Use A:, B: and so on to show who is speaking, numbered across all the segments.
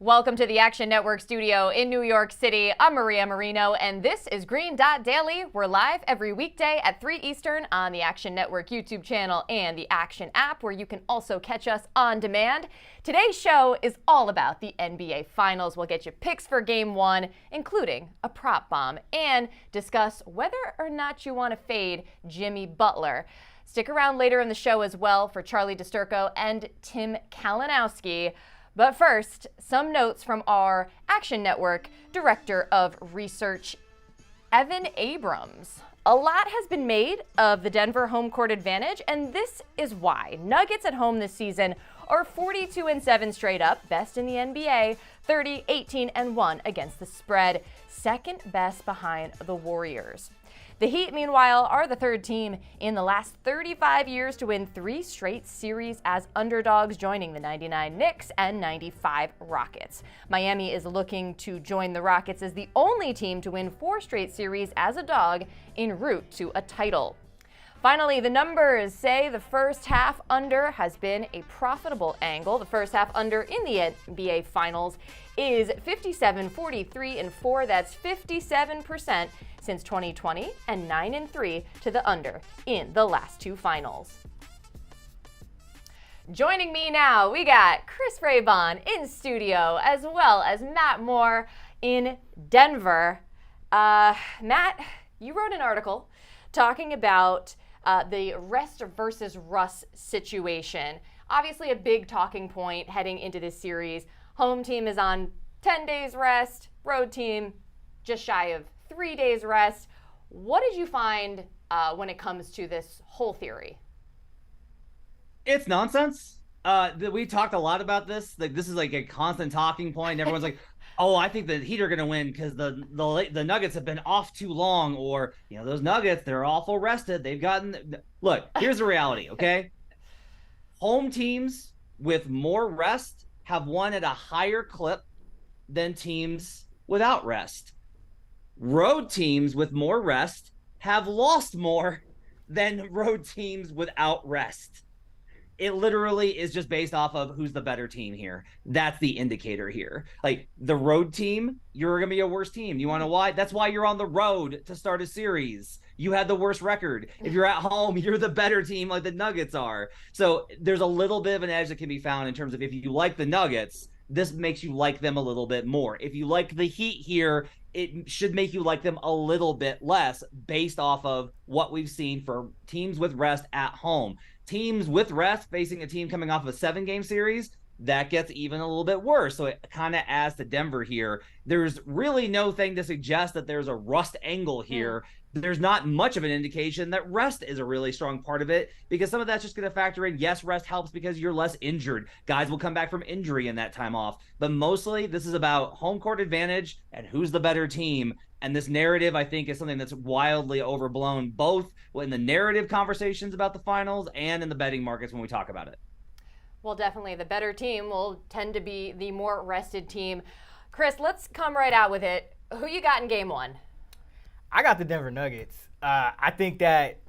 A: Welcome to the Action Network studio in New York City. I'm Maria Marino, and this is Green Dot Daily. We're live every weekday at 3 Eastern on the Action Network YouTube channel and the Action app, where you can also catch us on demand. Today's show is all about the NBA Finals. We'll get you picks for Game 1, including a prop bomb, and discuss whether or not you want to fade Jimmy Butler. Stick around later in the show as well for Charlie DiSturco and Tim Kalinowski. But first, some notes from our Action Network Director of Research, Evan Abrams. A lot has been made of the Denver home court advantage, and this is why. Nuggets at home this season are 42-7 straight up, best in the NBA, 30-18-1 against the spread, second best behind the Warriors. The Heat, meanwhile, are the third team in the last 35 years to win 3 straight series as underdogs, joining the 99 Knicks and 95 Rockets. Miami is looking to join the Rockets as the only team to win 4 straight series as a dog en route to a title. Finally, the numbers say the first half under has been a profitable angle. The first half under in the NBA Finals is 57-43-4. That's 57% since 2020 and 9-3 to the under in the last 2 finals. Joining me now, we got Chris Raybon in studio, as well as Matt Moore in Denver. Matt, you wrote an article talking about the rest versus rust situation. Obviously a big talking point heading into this series. Home team is on 10 days rest, road team just shy of 3 days rest. What did you find when it comes to this whole theory?
B: It's nonsense. We talked a lot about this. Like, this is like a constant talking point. Everyone's like, "Oh, I think the Heat are going to win because the Nuggets have been off too long," or those Nuggets, they're awful rested. They've gotten. Look, here's the reality. Okay, home teams with more rest have won at a higher clip than teams without rest. Road teams with more rest have lost more than road teams without rest. It literally is just based off of who's the better team here. That's the indicator here. Like, the road team, you're going to be a worse team. You want to know why? That's why you're on the road to start a series. You had the worst record. If you're at home, you're the better team, like the Nuggets are. So there's a little bit of an edge that can be found in terms of, if you like the Nuggets, this makes you like them a little bit more. If you like the Heat here, it should make you like them a little bit less, based off of what we've seen for teams with rest at home. Teams with rest facing a team coming off of a 7-game series, that gets even a little bit worse. So it kind of adds to Denver here. There's really no thing to suggest that there's a rust angle here. There's not much of an indication that rest is a really strong part of it, because some of that's just going to factor in. Yes, rest helps because you're less injured. Guys will come back from injury in that time off. But mostly this is about home court advantage and who's the better team. And this narrative, I think, is something that's wildly overblown, both in the narrative conversations about the finals and in the betting markets when we talk about it.
A: Well, definitely the better team will tend to be the more rested team. Chris, let's come right out with it. Who you got in Game 1?
C: I got the Denver Nuggets. I think that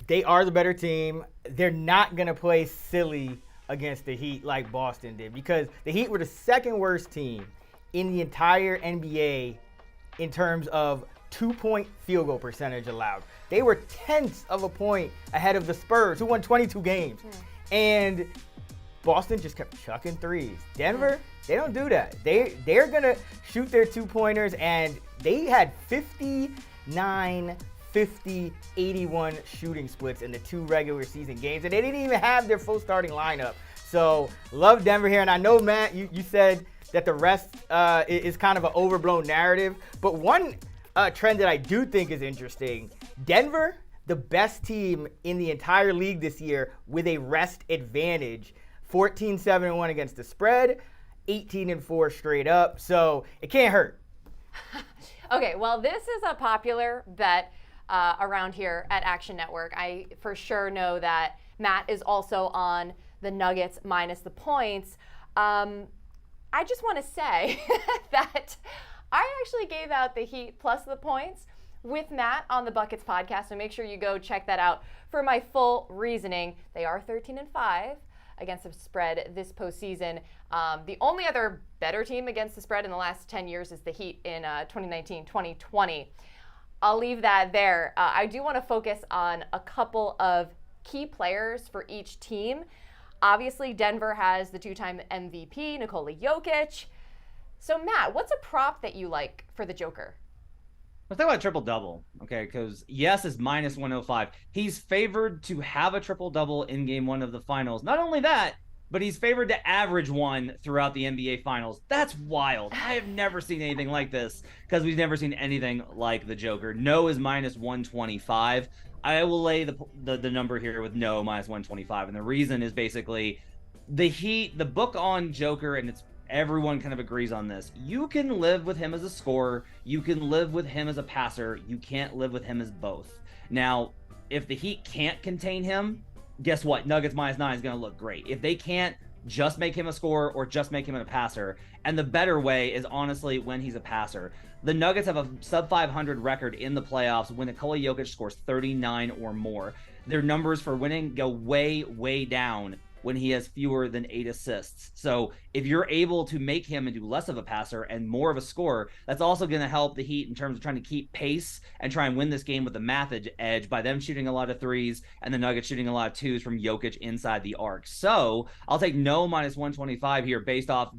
C: they are the better team. They're not going to play silly against the Heat like Boston did, because the Heat were the second worst team in the entire NBA in terms of 2-point field goal percentage allowed. They were tenths of a point ahead of the Spurs, who won 22 games. And Boston just kept chucking threes. Denver, they don't do that. They're going to shoot their 2-pointers, and they had 59, 50, 81 shooting splits in the 2 regular season games, and they didn't even have their full starting lineup. So love Denver here, and I know, Matt, you said that the rest is kind of an overblown narrative, but one trend that I do think is interesting, Denver, the best team in the entire league this year with a rest advantage, 14-7-1 against the spread, 18-4 straight up, so it can't hurt.
A: Okay, well, this is a popular bet around here at Action Network. I for sure know that Matt is also on the Nuggets minus the points. I just want to say that I actually gave out the Heat plus the points with Matt on the Buckets podcast, so make sure you go check that out for my full reasoning. They are 13-5 against the spread this postseason. The only other better team against the spread in the last 10 years is the Heat in 2019-2020. I'll leave that there. I do want to focus on a couple of key players for each team. Obviously, Denver has the two-time MVP, Nikola Jokic. So, Matt, what's a prop that you like for the Joker?
B: Let's talk about triple-double, okay? Because yes is minus 105. He's favored to have a triple-double in Game 1 of the Finals. Not only that, but he's favored to average one throughout the NBA Finals. That's wild. I have never seen anything like this because we've never seen anything like the Joker. No is minus 125. I will lay the number here with no minus 125. And the reason is basically the Heat, the book on Joker, and everyone kind of agrees on this. You can live with him as a scorer. You can live with him as a passer. You can't live with him as both. Now, if the Heat can't contain him, guess what? Nuggets minus 9 is going to look great. If they can't just make him a scorer or just make him a passer, and the better way is honestly when he's a passer. The Nuggets have a sub 500 record in the playoffs when Nikola Jokic scores 39 or more. Their numbers for winning go way, way down when he has fewer than 8 assists. So if you're able to make him into less of a passer and more of a scorer, that's also going to help the Heat in terms of trying to keep pace and try and win this game with the math edge by them shooting a lot of threes and the Nuggets shooting a lot of twos from Jokic inside the arc. So I'll take no minus 125 here based off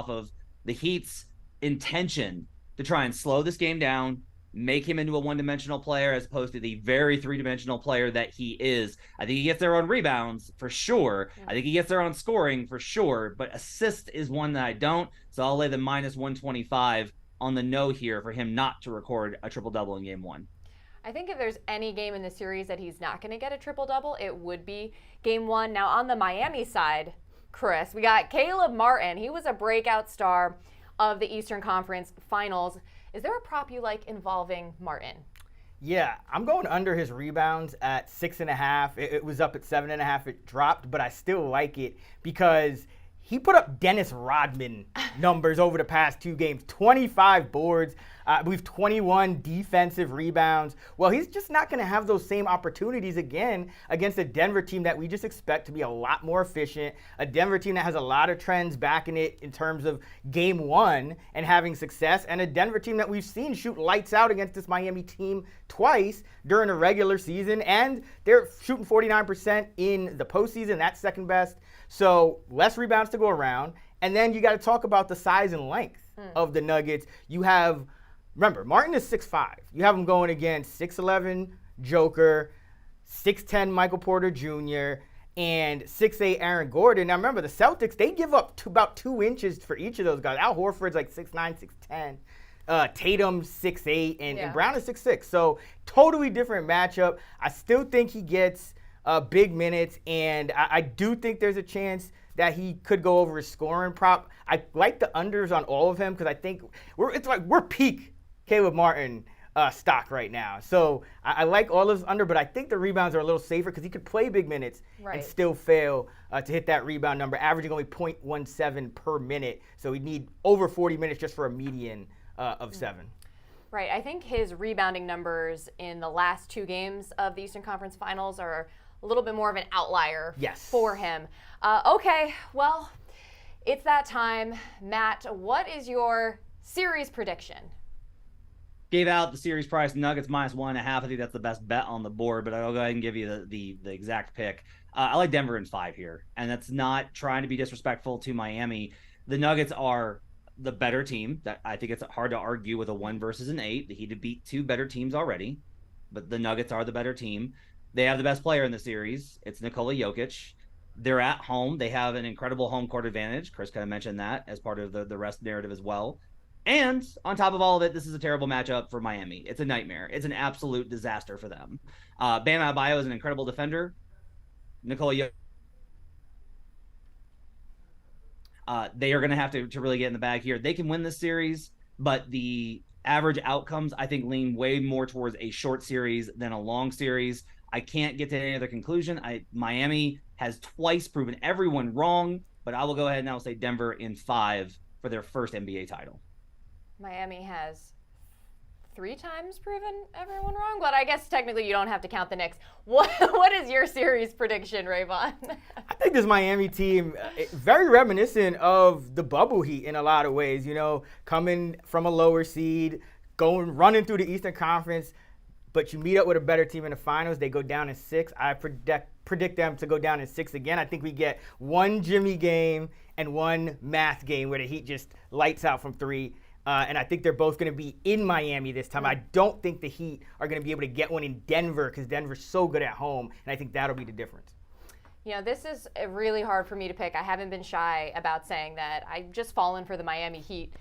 B: of the Heat's intention to try and slow this game down, make him into a one-dimensional player as opposed to the very three-dimensional player that he is. I think he gets there on rebounds for sure. I think he gets there on scoring for sure, but assist is one that I don't. So I'll lay the minus 125 on the no here for him not to record a triple-double in Game 1.
A: I think if there's any game in the series that he's not going to get a triple-double, it would be Game 1. Now, on the Miami side, Chris, we got Caleb Martin. He was a breakout star of the Eastern Conference Finals. Is there a prop you like involving Martin?
C: Yeah, I'm going under his rebounds at 6.5. It was up at 7.5. It dropped, but I still like it because he put up Dennis Rodman numbers over the past 2 games. 25 boards, I believe 21 defensive rebounds. Well, he's just not going to have those same opportunities again against a Denver team that we just expect to be a lot more efficient, a Denver team that has a lot of trends backing it in terms of Game 1 and having success, and a Denver team that we've seen shoot lights out against this Miami team twice during the regular season, and they're shooting 49% in the postseason. That's second best. So less rebounds to go around. And then you got to talk about the size and length of the Nuggets. You have, remember, Martin is 6'5". You have him going against 6'11" Joker, 6'10" Michael Porter Jr., and 6'8" Aaron Gordon. Now remember, the Celtics, they give up about 2 inches for each of those guys. Al Horford's like 6'9", 6'10". Tatum 6'8", and Brown is 6'6". So totally different matchup. I still think he gets big minutes, and I do think there's a chance that he could go over his scoring prop. I like the unders on all of him because I think we're peak Caleb Martin stock right now. So I like all of his under, but I think the rebounds are a little safer because he could play big minutes and still fail to hit that rebound number, averaging only 0.17 per minute. So he'd need over 40 minutes just for a median of 7.
A: Right. I think his rebounding numbers in the last 2 games of the Eastern Conference Finals are a little bit more of an outlier for him. Okay, well, it's that time. Matt, what is your series prediction?
B: Gave out the series price, Nuggets minus 1.5. I think that's the best bet on the board, but I'll go ahead and give you the exact pick. I like Denver in 5 here, and that's not trying to be disrespectful to Miami. The Nuggets are the better team. That I think it's hard to argue with a 1 versus an 8. The Heat have beat 2 better teams already, but the Nuggets are the better team. They have the best player in the series. It's Nikola Jokic. They're at home. They have an incredible home court advantage. Chris kind of mentioned that as part of the rest narrative as well. And on top of all of it, this is a terrible matchup for Miami. It's a nightmare. It's an absolute disaster for them. Bam Adebayo is an incredible defender. Nikola Jokic. They are going to have to really get in the bag here. They can win this series, but the average outcomes, I think, lean way more towards a short series than a long series. I can't get to any other conclusion. Miami has twice proven everyone wrong, but I will go ahead and I'll say Denver in 5 for their first NBA title.
A: Miami has 3 times proven everyone wrong, but I guess technically you don't have to count the Knicks. What is your series prediction, Rayvon?
C: I think this Miami team very reminiscent of the bubble Heat in a lot of ways. Coming from a lower seed, running through the Eastern Conference, but you meet up with a better team in the finals. They go down in 6. I predict them to go down in 6 again. I think we get one Jimmy game and one math game where the Heat just lights out from 3. And I think they're both going to be in Miami this time. I don't think the Heat are going to be able to get one in Denver because Denver's so good at home, and I think that'll be the difference.
A: This is really hard for me to pick. I haven't been shy about saying that. I've just fallen for the Miami Heat.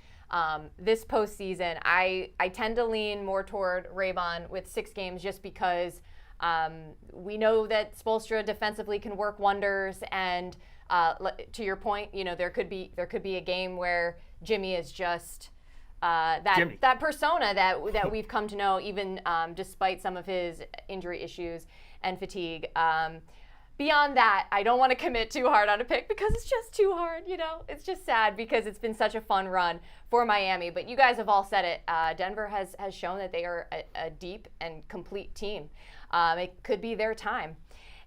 A: This postseason, I tend to lean more toward Rayvon with 6 games just because we know that Spoelstra defensively can work wonders, and to your point, there could be a game where Jimmy is just that persona that we've come to know, even despite some of his injury issues and fatigue. Beyond that, I don't want to commit too hard on a pick because it's just too hard, It's just sad because it's been such a fun run for Miami. But you guys have all said it. Denver has shown that they are a deep and complete team. It could be their time.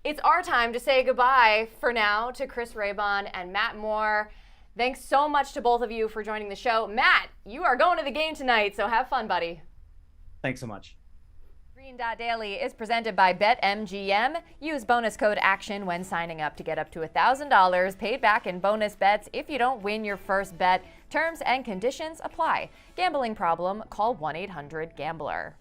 A: It's our time to say goodbye for now to Chris Raybon and Matt Moore. Thanks so much to both of you for joining the show. Matt, you are going to the game tonight, so have fun, buddy.
B: Thanks so much.
A: Green Dot Daily is presented by BetMGM. Use bonus code ACTION when signing up to get up to $1,000 paid back in bonus bets if you don't win your first bet. Terms and conditions apply. Gambling problem? Call 1-800-GAMBLER.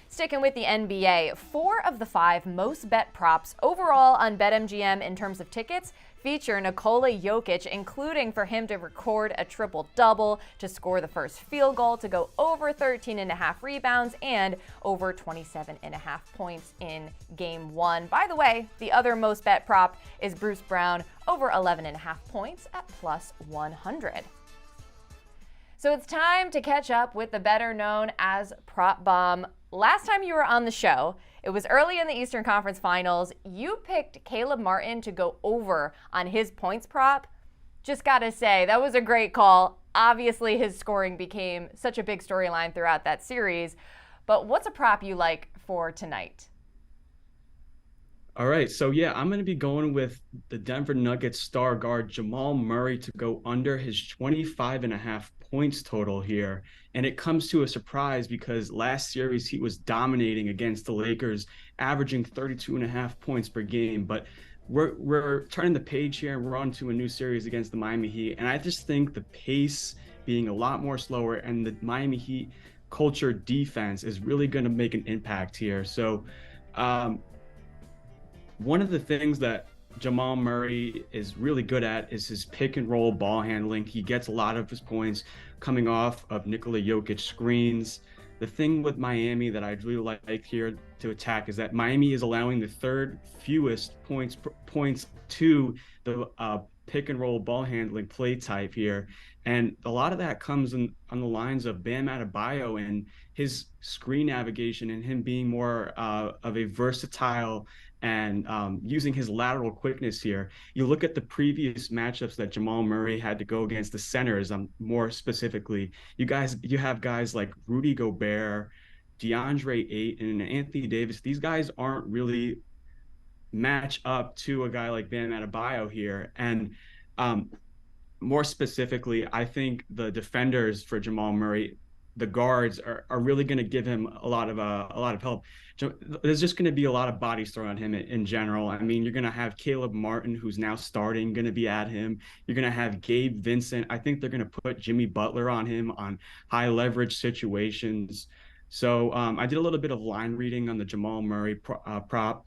A: Sticking with the NBA, 4 of the 5 most bet props overall on BetMGM in terms of tickets feature Nikola Jokic, including for him to record a triple-double, to score the first field goal, to go over 13.5 rebounds, and over 27.5 points in Game 1. By the way, the other most bet prop is Bruce Brown, over 11.5 points at plus 100. So it's time to catch up with the better known as Prop Bomb. Last time you were on the show, it was early in the Eastern Conference Finals. You picked Caleb Martin to go over on his points prop. Just gotta say, that was a great call. Obviously, his scoring became such a big storyline throughout that series. But what's a prop you like for tonight?
D: All right, so I'm going to be going with the Denver Nuggets star guard Jamal Murray to go under his 25.5 points total here. And it comes to a surprise because last series he was dominating against the Lakers, averaging 32.5 points per game. But we're turning the page here and we're on to a new series against the Miami Heat. And I just think the pace being a lot more slower and the Miami Heat culture defense is really going to make an impact here. So, one of the things that Jamal Murray is really good at is his pick and roll ball handling. He gets a lot of his points coming off of Nikola Jokic screens. The thing with Miami that I really like here to attack is that Miami is allowing the 3rd fewest points to the pick and roll ball handling play type here. And a lot of that comes on the lines of Bam Adebayo and his screen navigation and him being more of a versatile and using his lateral quickness here. You look at the previous matchups that Jamal Murray had to go against the centers, more specifically. You have guys like Rudy Gobert, DeAndre Ayton, and Anthony Davis. These guys aren't really match up to a guy like Bam Adebayo here. And more specifically, I think the defenders for Jamal Murray, the guards, are really going to give him a lot of help. There's just going to be a lot of bodies thrown on him in general. I mean, you're going to have Caleb Martin, who's now starting, going to be at him. You're going to have Gabe Vincent. I think they're going to put Jimmy Butler on him on high leverage situations. So I did a little bit of line reading on the Jamal Murray prop.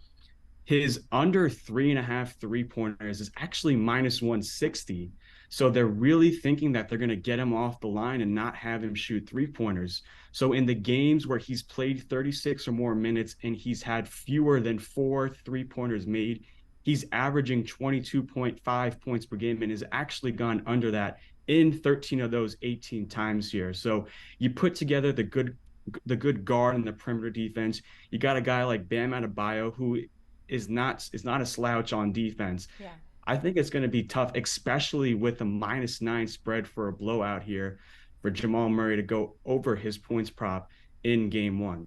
D: His under 3.5 3-pointers is actually minus 160. So they're really thinking that they're going to get him off the line and not have him shoot 3-pointers. So in the games where he's played 36 or more minutes and he's had fewer than 4 3-pointers made, he's averaging 22.5 points per game and has actually gone under that in 13 of those 18 times here. So you put together the good guard and the perimeter defense. You got a guy like Bam Adebayo who is not a slouch on defense.
A: Yeah.
D: I think it's going to be tough, especially with a -9 spread for a blowout here for Jamal Murray to go over his points prop in game one.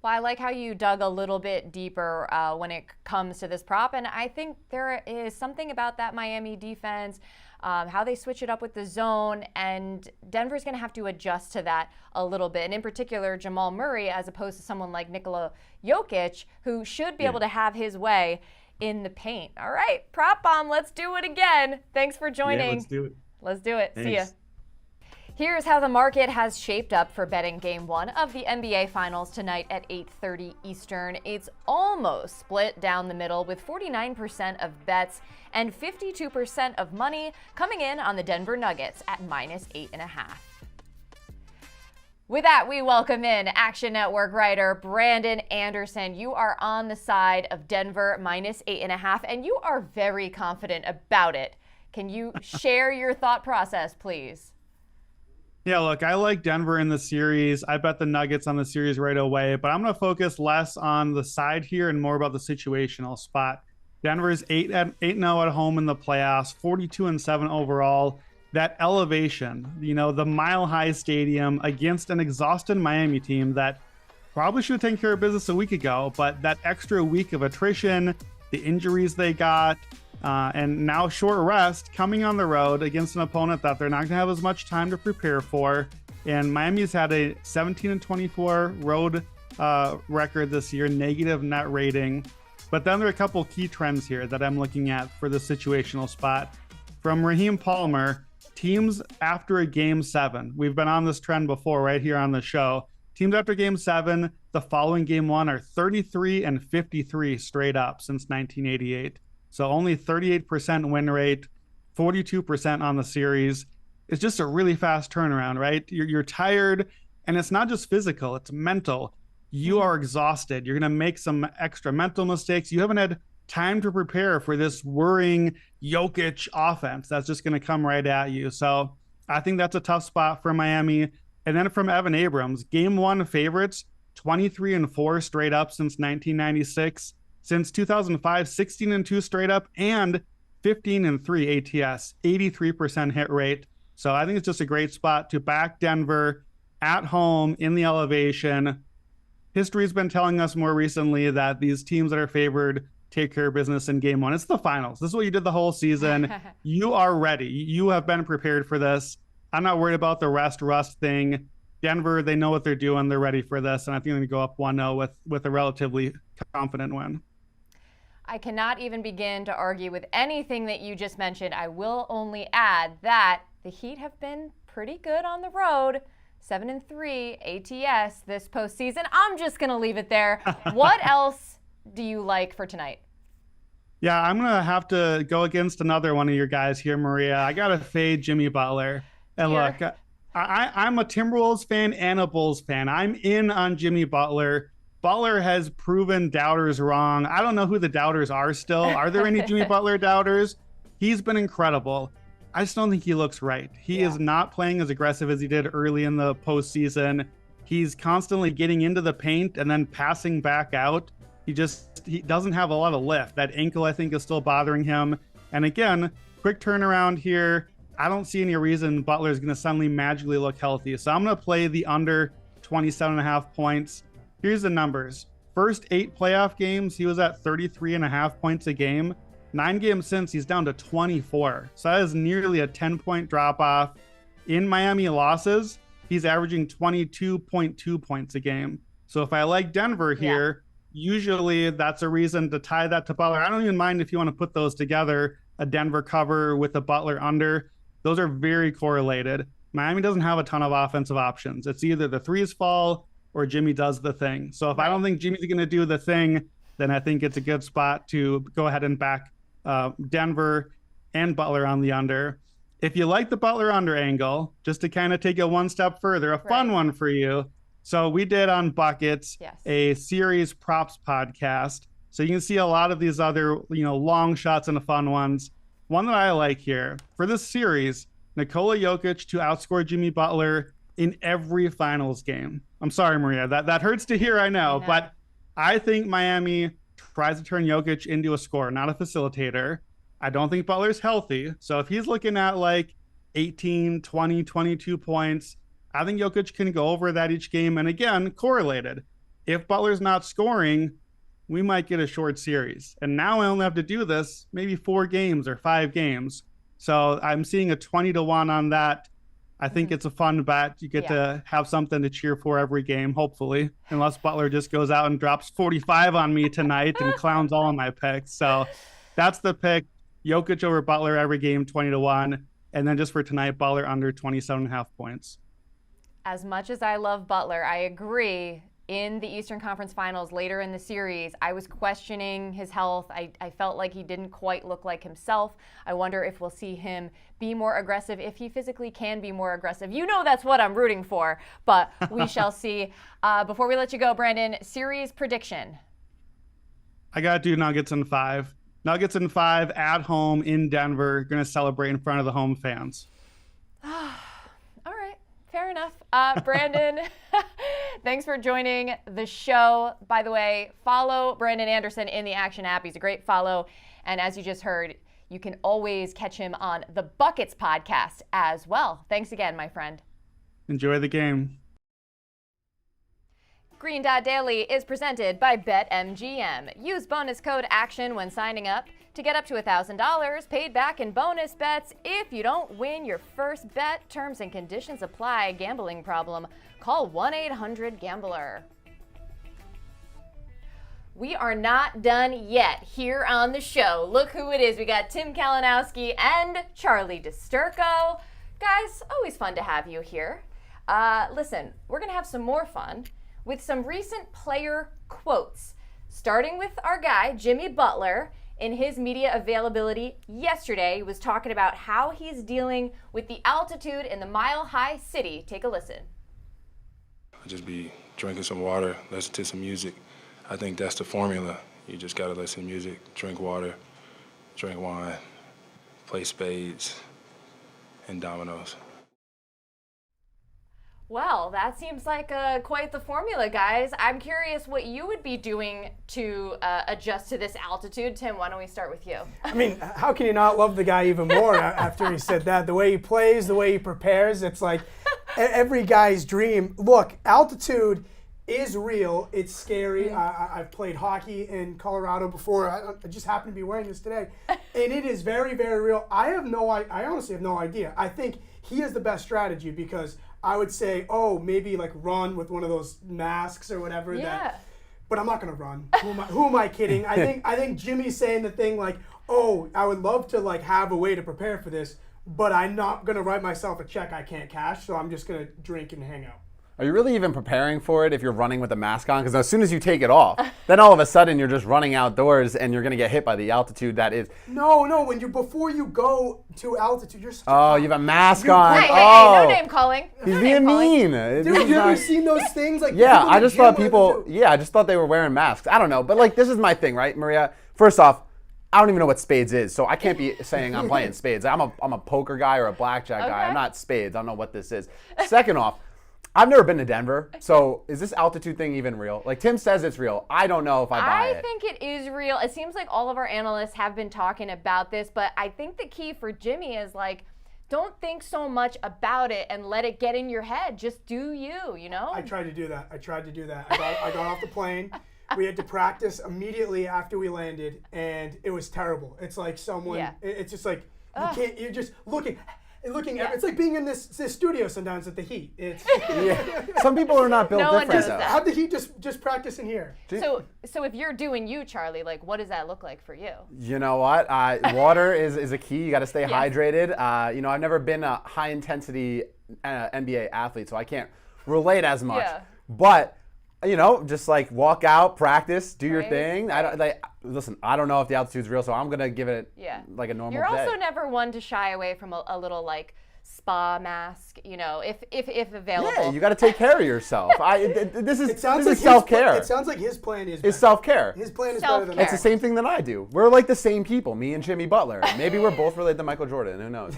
A: Well, I like how you dug a little bit deeper when it comes to this prop, and I think there is something about that Miami defense, how they switch it up with the zone, and Denver's going to have to adjust to that a little bit. And in particular, Jamal Murray, as opposed to someone like Nikola Jokic, who should be able to have his way in the paint. All right, Prop Bomb, let's do it again. Thanks for joining.
D: Yeah, let's do it.
A: Let's do it.
D: Thanks.
A: See ya. Here's how the market has shaped up for betting game one of the NBA Finals tonight at 8:30 Eastern. It's almost split down the middle, with 49% of bets and 52% of money coming in on the Denver Nuggets at -8.5. With that, we welcome in Action Network writer Brandon Anderson. You are on the side of Denver -8.5, and you are very confident about it. Can you share your thought process, please?
E: Yeah, look, I like Denver in the series. I bet the Nuggets on the series right away, but I'm going to focus less on the side here and more about the situational spot. Denver's 8-0 at home in the playoffs, 42-7 overall. That elevation, the Mile High Stadium against an exhausted Miami team that probably should have taken care of business a week ago, but that extra week of attrition, the injuries they got, and now short rest coming on the road against an opponent that they're not going to have as much time to prepare for. And Miami's had a 17-24 road record this year, negative net rating. But then there are a couple key trends here that I'm looking at for the situational spot. From Raheem Palmer, teams after a game 7. We've been on this trend before right here on the show. Teams after game 7, the following game 1 are 33-53 straight up since 1988. So only 38% win rate, 42% on the series. It's just a really fast turnaround, right? You're tired, and it's not just physical, it's mental. You are exhausted. You're going to make some extra mental mistakes. You haven't had time to prepare for this worrying Jokic offense that's just going to come right at you. So I think that's a tough spot for Miami. And then from Evan Abrams, game 1 favorites, 23-4 straight up since 1996. Since 2005, 16-2 straight up and 15-3 ATS, 83% hit rate. So I think it's just a great spot to back Denver at home in the elevation. History's been telling us more recently that these teams that are favored take care of business in game 1. It's the finals. This is what you did the whole season. You are ready. You have been prepared for this. I'm not worried about the rust thing. Denver, they know what they're doing. They're ready for this. And I think they're going to go up 1-0 with a relatively confident win.
A: I cannot even begin to argue with anything that you just mentioned. I will only add that the Heat have been pretty good on the road. 7-3 ATS this postseason. I'm just going to leave it there. What else do you like for tonight?
E: Yeah, I'm going to have to go against another one of your guys here, Maria. I got to fade Jimmy Butler. And look, I'm a Timberwolves fan and a Bulls fan. I'm in on Jimmy Butler. Butler has proven doubters wrong. I don't know who the doubters are still. Are there any Jimmy Butler doubters? He's been incredible. I just don't think he looks right. He is not playing as aggressive as he did early in the postseason. He's constantly getting into the paint and then passing back out. He doesn't have a lot of lift. That ankle, I think, is still bothering him. And again, quick turnaround here. I don't see any reason Butler is going to suddenly magically look healthy. So I'm going to play the under 27.5 points. Here's the numbers. First 8 playoff games, he was at 33.5 points a game. 9 games since, he's down to 24. So that is nearly a 10-point drop-off. In Miami losses, he's averaging 22.2 points a game. So if I like Denver here, usually that's a reason to tie that to Butler. I don't even mind if you want to put those together, a Denver cover with a Butler under. Those are very correlated. Miami doesn't have a ton of offensive options. It's either the threes fall or Jimmy does the thing. So if I don't think Jimmy's going to do the thing, then I think it's a good spot to go ahead and back Denver and Butler on the under. If you like the Butler under angle, just to kind of take it one step further, a fun one for you. So we did on Buckets a series props podcast. So you can see a lot of these other, long shots and the fun ones. One that I like here for this series, Nikola Jokic to outscore Jimmy Butler in every finals game. I'm sorry, Maria, that hurts to hear, I know, but I think Miami tries to turn Jokic into a scorer, not a facilitator. I don't think Butler's healthy. So if he's looking at like 18, 20, 22 points, I think Jokic can go over that each game. And again, correlated. If Butler's not scoring, we might get a short series. And now I only have to do this maybe 4 games or 5 games. So I'm seeing a 20-1 on that. I think it's a fun bet. You get to have something to cheer for every game, hopefully, unless Butler just goes out and drops 45 on me tonight and clowns all of my picks. So that's the pick. Jokic over Butler every game, 20-1. And then just for tonight, Butler under 27.5 points.
A: As much as I love Butler, I agree. In the Eastern Conference Finals later in the series, I was questioning his health. I felt like he didn't quite look like himself. I wonder if we'll see him be more aggressive, if he physically can be more aggressive. You know that's what I'm rooting for, but we shall see. Before we let you go, Brandon, series prediction.
E: I got to do Nuggets in 5. Nuggets in 5 at home in Denver. Going to celebrate in front of the home fans.
A: All right, fair enough. Brandon, thanks for joining the show. By the way, follow Brandon Anderson in the Action app. He's a great follow. And as you just heard, you can always catch him on the Buckets podcast as well. Thanks again, my friend.
E: Enjoy the game.
A: Green Dot Daily is presented by BetMGM. Use bonus code ACTION when signing up to get up to $1,000 paid back in bonus bets if you don't win your first bet. Terms and conditions apply. Gambling problem? Call 1-800-GAMBLER. We are not done yet here on the show. Look who it is. We got Tim Kalinowski and Charlie DiSturco. Guys, always fun to have you here. Listen, we're going to have some more fun with some recent player quotes, starting with our guy, Jimmy Butler. In his media availability yesterday, he was talking about how he's dealing with the altitude in the Mile High City. Take a listen.
F: I'll just be drinking some water, listen to some music. I think that's the formula. You just gotta listen to music, drink water, drink wine, play spades, and dominoes.
A: Well, that seems like quite the formula, guys. I'm curious what you would be doing to adjust to this altitude. Tim, why don't we start with you?
G: I mean, how can you not love the guy even more after he said that? The way he plays, the way he prepares, it's like every guy's dream. Look, altitude is real. It's scary. I've played hockey in Colorado before. I just happen to be wearing this today. And it is very, very real. I honestly have no idea. I think he has the best strategy because I would say, maybe like run with one of those masks or whatever.
A: Yeah.
G: But I'm not gonna run. Who am I kidding? I think Jimmy's saying the thing like, I would love to like have a way to prepare for this, but I'm not gonna write myself a check I can't cash, so I'm just gonna drink and hang out.
H: Are you really even preparing for it if you're running with a mask on? Because as soon as you take it off, then all of a sudden you're just running outdoors and you're going to get hit by the altitude that is.
G: No, before you go to altitude, you're such
H: you have a mask on.
A: Hey, no name calling.
H: He's
A: No
H: being
A: name calling.
H: mean.
G: Dude, you ever seen those things? Like
H: Yeah,
G: people
H: I
G: in the
H: just
G: gym
H: thought
G: with
H: I just thought they were wearing masks. I don't know. But like, this is my thing, right, Maria? First off, I don't even know what spades is, so I can't be saying I'm playing spades. I'm a poker guy or a blackjack guy.
A: Okay.
H: I'm not spades. I don't know what this is. Second off, I've never been to Denver, so is this altitude thing even real? Like Tim says it's real. I don't know if I buy it.
A: I think it is real. It seems like all of our analysts have been talking about this, but I think the key for Jimmy is like, don't think so much about it and let it get in your head. Just do you, you know?
G: I tried to do that. I got off the plane. We had to practice immediately after we landed, and it was terrible. It's like it's just like, you're just looking. It's like being in this studio sometimes at the Heat. It's
H: Some people are not built
A: No one
H: different
A: does
H: though.
A: that.
G: have the Heat just practice in here.
A: So if you're doing you, Charlie, like what does that look like for you?
H: You know what? Water is a key. You got to stay hydrated. I've never been a high intensity NBA athlete, so I can't relate as much.
A: Yeah.
H: But just like walk out, practice, do your
A: Right.
H: thing. Listen, I don't know if the altitude's real, so I'm gonna give it like a normal
A: You're
H: day.
A: also never one to shy away from a little like spa mask, if available.
H: Yeah, you got to take care of yourself. This is
G: Like
H: self-care.
G: It sounds like his plan is.
H: It's self-care.
G: His plan is better than
A: Self-care.
H: It's the same thing that I do. We're like the same people, me and Jimmy Butler. Maybe we're both related to Michael Jordan. Who knows?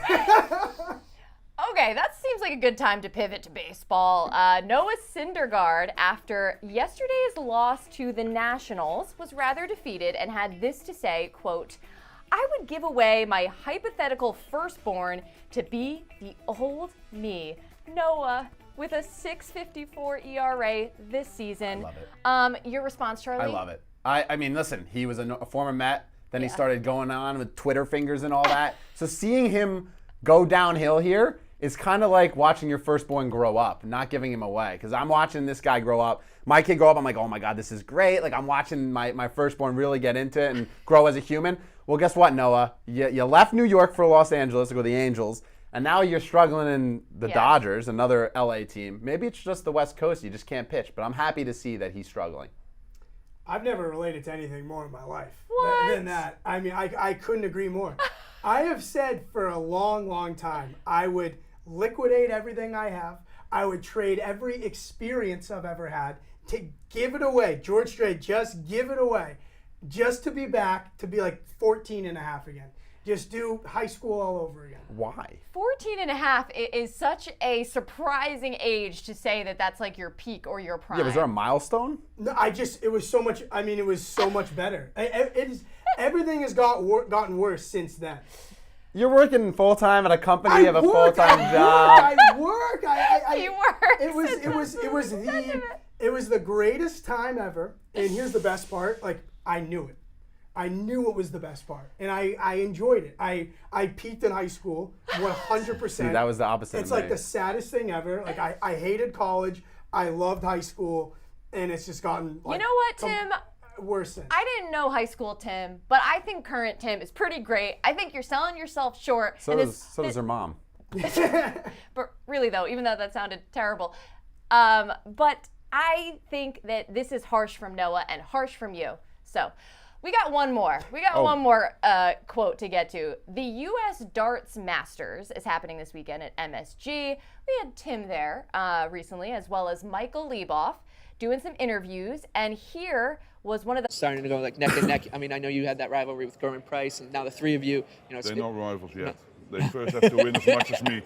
A: Okay, that seems like a good time to pivot to baseball. Noah Syndergaard, after yesterday's loss to the Nationals, was rather defeated and had this to say, quote, "I would give away my hypothetical firstborn to be the old me." Noah, with a 6.54 ERA this season.
H: I love it.
A: Your response, Charlie?
H: I love it. I mean, listen, he was a former Met. Then he started going on with Twitter fingers and all that. So seeing him go downhill here is kind of like watching your firstborn grow up, not giving him away. Because I'm watching this guy grow up. My kid grow up, I'm like, oh my God, this is great. Like, I'm watching my firstborn really get into it and grow as a human. Well, guess what, Noah? You left New York for Los Angeles to go to the Angels, and now you're struggling in the Dodgers, another LA team. Maybe it's just the West Coast. You just can't pitch. But I'm happy to see that he's struggling.
G: I've never related to anything more in my life
A: What?
G: than that. I mean, I couldn't agree more. I have said for a long, long time, I would liquidate everything I have. I would trade every experience I've ever had to give it away. George Strait, just give it away. Just to be back, to be like 14 and a half again. Just do high school all over again.
H: Why?
A: 14 and a half is such a surprising age to say that that's like your peak or your prime.
H: Yeah, was there a milestone?
G: No, it was so much, I mean, it was so much better. Everything has gotten worse since then.
H: You're working full-time at a company, you have a full-time job.
G: I work.
A: He works.
G: It was the greatest time ever. And here's the best part. Like, I knew it. I knew it was the best part. And I enjoyed it. I peaked in high school 100%.
H: See, that was the opposite
G: It's
H: of
G: like
H: me.
G: the saddest thing ever. Like, I hated college. I loved high school. And it's just gotten like,
A: you know what, Tim?
G: Worse since.
A: I didn't know high school Tim, but I think current Tim is pretty great. I think you're selling yourself short.
H: So does her mom.
A: But really, though, even though that sounded terrible. But I think that this is harsh from Noah and harsh from you. So we got one more. One more quote to get to. The U.S. Darts Masters is happening this weekend at MSG. We had Tim there recently, as well as Michael Leboff, doing some interviews. And here was one of the...
I: Starting to go like neck and neck. I mean, I know you had that rivalry with German Price, and now the three of you, it's
J: They're not rivals yet. They first have to win as much as me.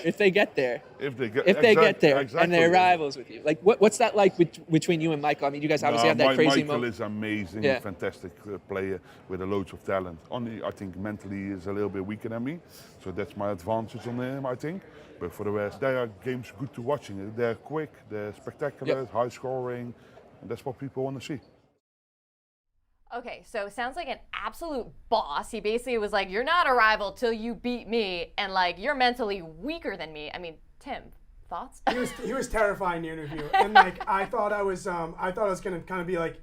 I: if they get there.
J: If they get
I: there,
J: exactly.
I: and they're rivals with you. Like, what's that like between you and Michael? I mean, you guys obviously have that crazy
J: Michael
I: moment.
J: is amazing, fantastic player with a loads of talent. Only, I think, mentally is a little bit weaker than me. So that's my advantage on him, I think. But for the rest, they are games good to watching. They're quick, they're spectacular, high scoring, and that's what people want to see.
A: Okay, so sounds like an absolute boss. He basically was like, you're not a rival till you beat me, and like, you're mentally weaker than me. I mean, Tim, thoughts?
G: He was terrifying in the interview. And like, I thought I was gonna kind of be like,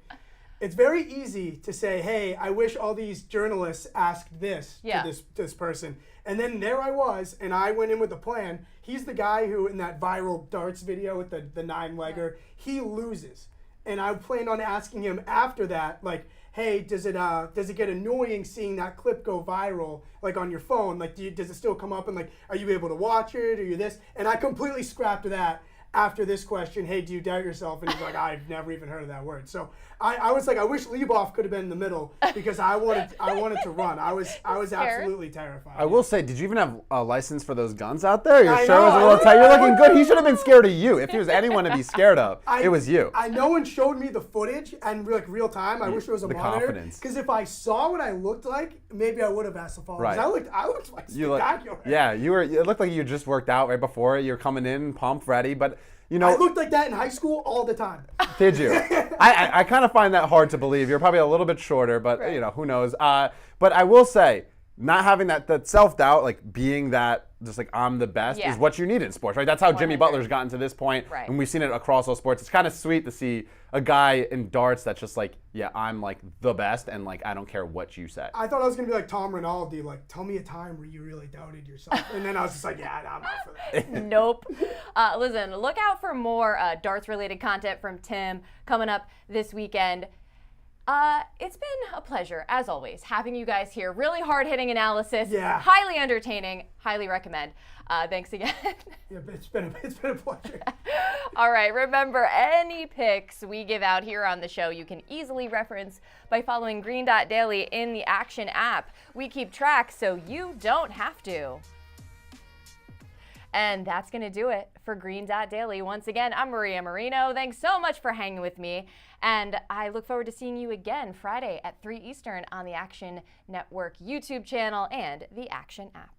G: it's very easy to say, hey, I wish all these journalists asked this to this person. And then there I was, and I went in with a plan. He's the guy who, in that viral darts video with the 9-legger, he loses. And I planned on asking him after that, like, hey, does it get annoying seeing that clip go viral, like on your phone? Like, does it still come up and like, are you able to watch it? Are you this? And I completely scrapped that after this question. Hey, do you doubt yourself? And he's like, I've never even heard of that word. So I was like, I wish Leboff could have been in the middle because I wanted to run. I was absolutely terrified.
H: I will say, did you even have a license for those guns out there? Your
G: I
H: shirt was a
G: know.
H: little tight. You're looking good. He should have been scared of you. If there was anyone to be scared of, it was you.
G: No one showed me the footage and like real time. I wish there was a monitor.
H: Confidence.
G: Because if I saw what I looked like, maybe I would have asked the follow.
H: Right.
G: I looked like spectacular.
H: It looked like you just worked out right before it. You're coming in, pumped, ready, but. You know,
G: I looked like that in high school all the time.
H: Did you? I kind of find that hard to believe. You're probably a little bit shorter, but
A: right.
H: Who knows? But I will say, not having that self-doubt, like being that just like I'm the best is what you need in sports, right? That's how Jimmy Butler's gotten to this point,
A: right.
H: and we've seen it across all sports. It's kind of sweet to see a guy in darts that's just like, yeah, I'm like the best, and like I don't care what you say.
G: I thought I was gonna be like Tom Rinaldi, like tell me a time where you really doubted yourself, and then I was just like, yeah, I'm not for that.
A: Nope. Listen, look out for more darts-related content from Tim coming up this weekend. It's been a pleasure, as always, having you guys here. Really hard-hitting analysis.
G: Yeah.
A: Highly entertaining. Highly recommend. Thanks again.
G: Yeah, it's been a pleasure.
A: All right, remember, any picks we give out here on the show, you can easily reference by following Green Dot Daily in the Action app. We keep track so you don't have to. And that's going to do it for Green Dot Daily. Once again, I'm Maria Marino. Thanks so much for hanging with me. And I look forward to seeing you again Friday at 3 Eastern on the Action Network YouTube channel and the Action app.